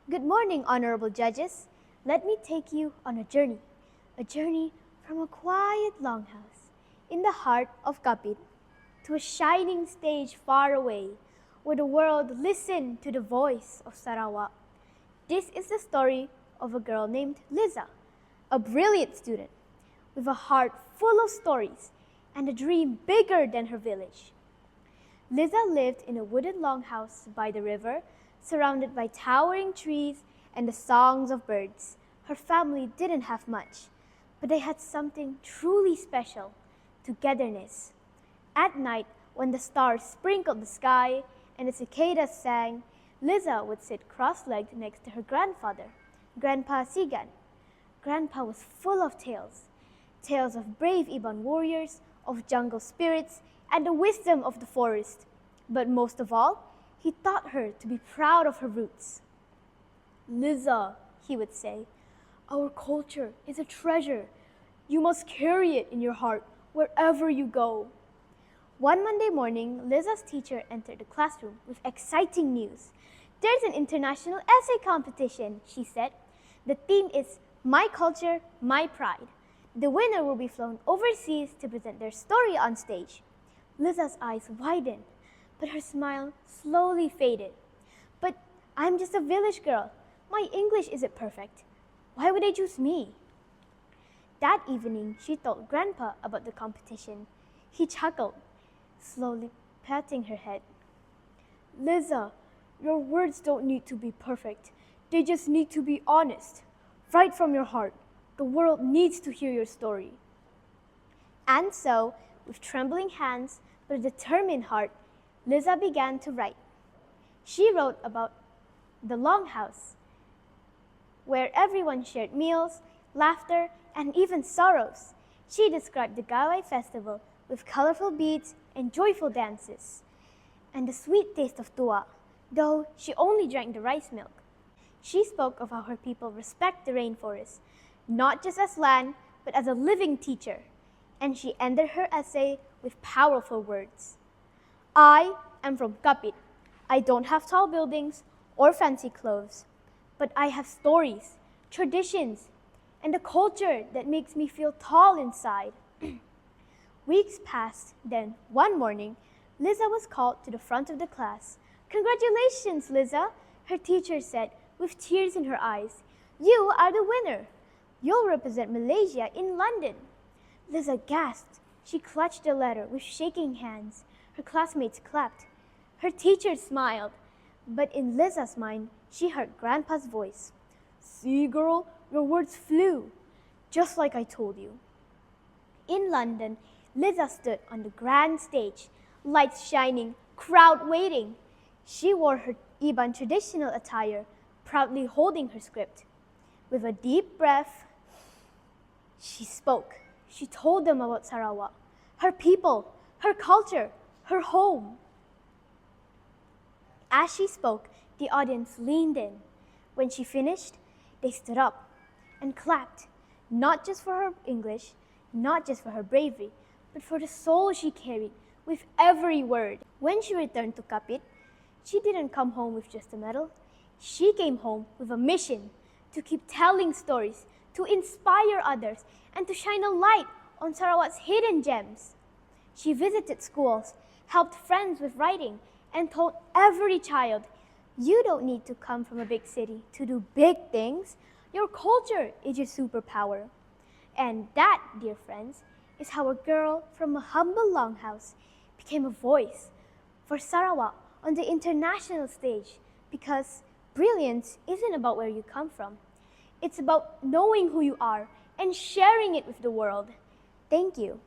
Good morning, honorable judges. Let me take you on a journey from a quiet longhouse in the heart of Kapit to a shining stage far away where the world listened to the voice of Sarawak. This is the story of a girl named Liza, a brilliant student with a heart full of stories and a dream bigger than her village. Liza lived in a wooded longhouse by the river, surrounded by towering trees and the songs of birds. Her family didn't have much, but they had something truly special: togetherness. At night, when the stars sprinkled the sky and the cicadas sang, Liza would sit cross-legged next to her grandfather, Grandpa Sigan. Grandpa was full of tales of brave Iban warriors, of jungle spirits, and the wisdom of the forest. But most of all, he taught her to be proud of her roots. "Liza," he would say, "our culture is a treasure. You must carry it in your heart wherever you go." One Monday morning, Liza's teacher entered the classroom with exciting news. "There's an international essay competition," she said. "The theme is My Culture, My Pride. The winner will be flown overseas to present their story on stage." Liza's eyes widened, but her smile slowly faded. "But I'm just a village girl. My English isn't perfect. Why would they choose me?" That evening, she told Grandpa about the competition. He chuckled, slowly patting her head. "Liza, your words don't need to be perfect. They just need to be honest. Right from your heart. The world needs to hear your story." And so, with trembling hands but a determined heart, Liza began to write. She wrote about the longhouse, where everyone shared meals, laughter, and even sorrows. She described the Gawai festival with colorful beads and joyful dances, and the sweet taste of tua, though she only drank the rice milk. She spoke of how her people respect the rainforest, not just as land, but as a living teacher. And she ended her essay with powerful words. "I am from Kapit. I don't have tall buildings or fancy clothes, but I have stories, traditions, and a culture that makes me feel tall inside." Weeks passed, then one morning, Liza was called to the front of the class. "Congratulations, Liza," her teacher said with tears in her eyes. "You are the winner. You'll represent Malaysia in London." Liza gasped. She clutched the letter with shaking hands. Her classmates clapped. Her teacher smiled. But in Liza's mind, she heard Grandpa's voice. "See, girl, your words flew, just like I told you." In London, Liza stood on the grand stage, lights shining, crowd waiting. She wore her Iban traditional attire, proudly holding her script. With a deep breath, she spoke. She told them about Sarawak, her people, her culture, her home. As she spoke, the audience leaned in. When she finished, they stood up and clapped, not just for her English, not just for her bravery, but for the soul she carried with every word. When she returned to Kapit, she didn't come home with just a medal. She came home with a mission: to keep telling stories, to inspire others, and to shine a light on Sarawak's hidden gems. She visited schools, helped friends with writing, and told every child, "You don't need to come from a big city to do big things. Your culture is your superpower." And that, dear friends, is how a girl from a humble longhouse became a voice for Sarawak on the international stage, because brilliance isn't about where you come from. It's about knowing who you are and sharing it with the world. Thank you.